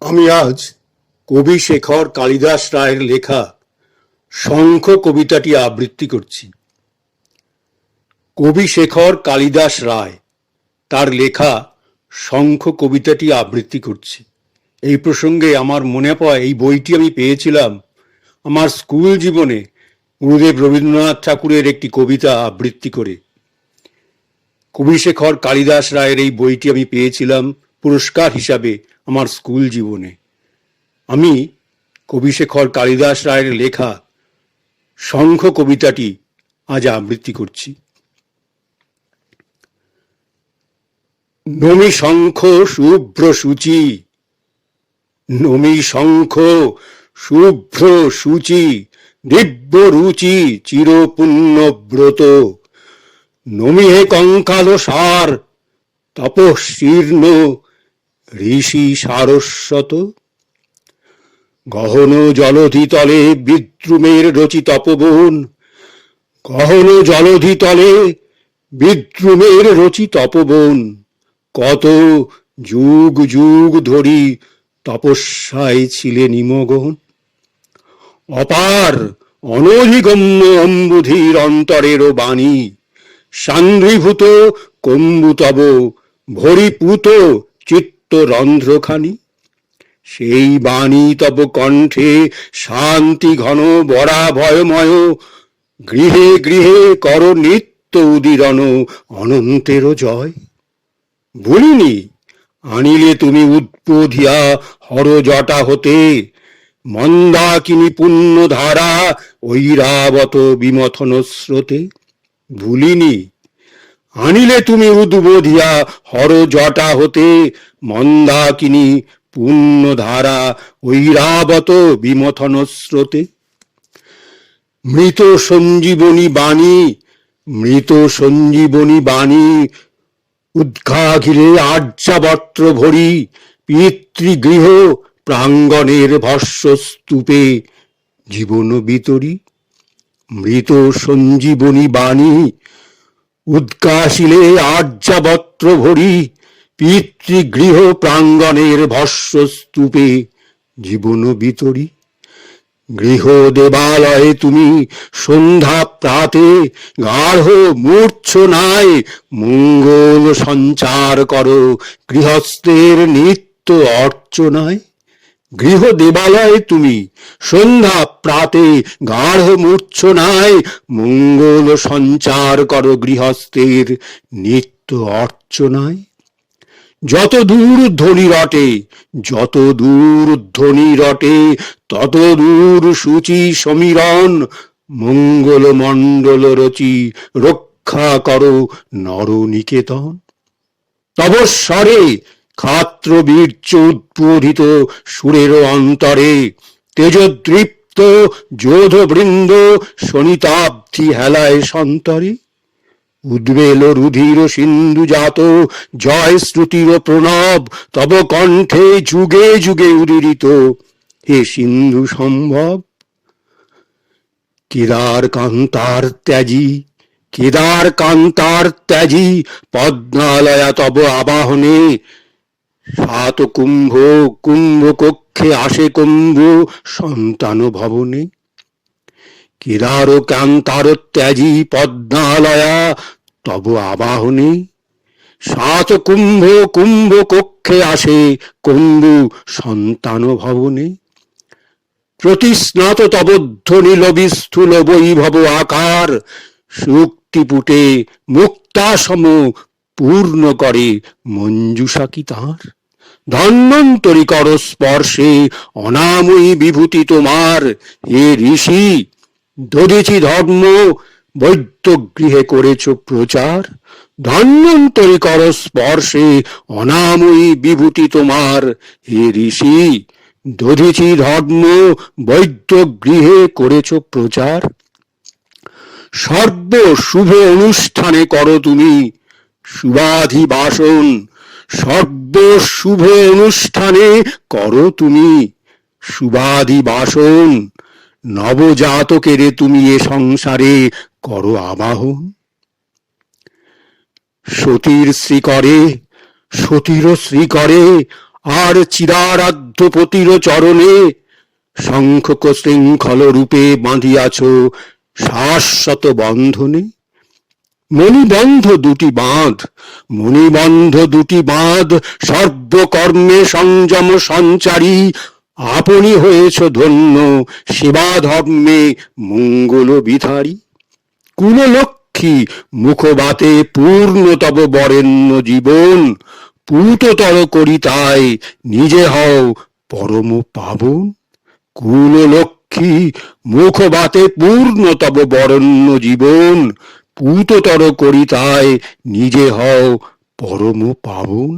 আমি আজ কবি শেখর কালিদাস রায়ের লেখা শঙ্খ কবিতাটি আবৃত্তি করছি। কবি শেখর কালিদাস রায় তার লেখা শঙ্খ কবিতাটি আবৃত্তি করছি। এই প্রসঙ্গে আমার মনে পড়ে এই বইটি আমি পেয়েছিলাম আমার স্কুল জীবনে গুরুদেব রবীন্দ্রনাথ ঠাকুরের একটি কবিতা আবৃত্তি করে। কবি শেখর কালিদাস রায়ের এই বইটি আমি পেয়েছিলাম পুরস্কার হিসাবে আমার স্কুল জীবনে। আমি কবি শেখর কালিদাস রায়ের লেখা শঙ্খ কবিতাটি আজ আবৃত্তি করছি। নমি শঙ্খ শুভ্র সূচি, নমি শঙ্খ শুভ্র সূচি, দিব্য রুচি চিরপুণ্যব্রত, নমি হে কঙ্কাল সার তপশীর্ণ ঋষি সারস্বত, গহন জলধি তলে বিদ্রুমের রচি তপবন, গহন জলধি তলে বিদ্রুমের রচি তপবন, কত যুগ যুগ ধরি তপস্যায় ছিলে নিমগ্ন, অপার অনধিগম্য অম্বুধির অন্তরেরও বাণী, সান্দ্রীভূত কম্বু তব ভরিপূত চিত্তরন্ধ্রখানি, সেই বাণী তব কণ্ঠে শান্তি ঘন বরা ভয়ময়, গৃহে গৃহে কর নিত্য উদীরণ অনন্তেরও জয়। বলিনি আনিলে তুমি উদ্বোধিয়া হর জটা হতে, মন্দাকিনী পুণ্য ধারা ঐরাবত বিমথন স্রোতে, ভুলিনি আনিলে তুমি উদ্বোধিয়া হর জটা হতে, মন্দাকিনী পুণ্য ধারা ঐরাবত বিমথন স্রোতে, মৃত সঞ্জীবনী বাণী, মৃত সঞ্জীবনী বাণী উদ্ঘাঘিরে আর্যাবত্র ভরি, পিতৃগৃহ প্রাঙ্গণের ভস্মস্তূপে জীবন বিতরী, মৃত সঞ্জীবনী বাণী উদ্গাসিলে আর্যাবত্র ভরি, পিতৃগৃহ প্রাঙ্গণের ভস্মস্তূপে জীবন বিতরী, গৃহ দেবালয়ে তুমি সন্ধ্যা প্রাতে গাঢ় মূর্ছনায় মঙ্গল সঞ্চার করো গৃহস্থের নিত্য অর্চনায়, গৃহ দেবালয়ে তুমি সন্ধ্যা প্রাতে গাঢ় মূর্ছনায় মঙ্গল সঞ্চার করো গৃহস্থের নিত্য অর্চনায়, যত দূর ধ্বনি রটে, যত দূর ধ্বনি রটে তত দূর সূচি সমীরণ, মঙ্গল মণ্ডল রচি রক্ষা করো নরনিকেতন, তব স্বরে ক্ষাত্র বীর্য উদ্বোধিত সুরের অন্তরে, তেজদৃপ্ত যোধ বৃন্দ শনিতাব্ধি হেলায় সন্তরে, উদ্বেল রুধির সিন্ধু জাত জয় শ্রুতির প্রণব তব কণ্ঠে যুগে যুগে উদীরিত হে সিন্ধু সম্ভব, কেদার কান্তার ত্যাজি, কেদার কান্তার ত্যাজি পদ্মালয়া তব আবাহনে, সাত কুম্ভ কুম্ভ কক্ষে আসে কুম্ভ সন্তান ভবনে, কেদার কান্তার ত্যাজি পদ্মালয়া তব আবাহনে, সাত কুম্ভ কুম্ভ কক্ষে আসে কুম্ভু সন্তান ভবনে, প্রতিস্নাত তব ধ্বনি লবিস্থূল বৈভব আকার, শুক্তিপুটে মুক্তাসম পূর্ণ করে মঞ্জুষা কি তাঁর, ধন্বন্তরী কর স্পর্শে অনাময়ী বিভূতি তোমার, হে ঋষি দধিছি ধর্ম বৈদ্য গৃহে করেছ প্রচার, ধন্বন্তরী কর স্পর্শে অনাময়ী বিভূতি তোমার, হে ঋষি দধিছি ধর্ম বৈদ্য গৃহে করেছ প্রচার, সর্ব শুভ অনুষ্ঠানে করো তুমি শুভাধি বাসন, সর্ব শুভ অনুষ্ঠানে করো তুমি শুভাধি বাসন, নবজাতকের তুমি এ সংসারে করো আবাহন, সতীর শ্রী করে সতীর শ্রী করে আর চিরারাধ্য মধ্যপতির চরণে শঙ্খ শৃঙ্খল রূপে বাঁধিয়াছ শাশ্বত বন্ধনে। মণিবন্ধ দুটি বাঁধ, মণিবন্ধ দুটি বাঁধ, সর্বকর্মে সংযম সঞ্চারী, আপনি হয়েছ ধন্য সেবা ধর্মে মঙ্গল বিধারী। কুললক্ষ্মী মুখবাতে পূর্ণ তব বরেণ্য জীবন, পূততর করি তাই নিজে হও পরম পাবন। কুললক্ষ্মী মুখবাতে পূর্ণ তব বরেণ্য জীবন, পূততর করি তাই নিজে হও পরম পাবন।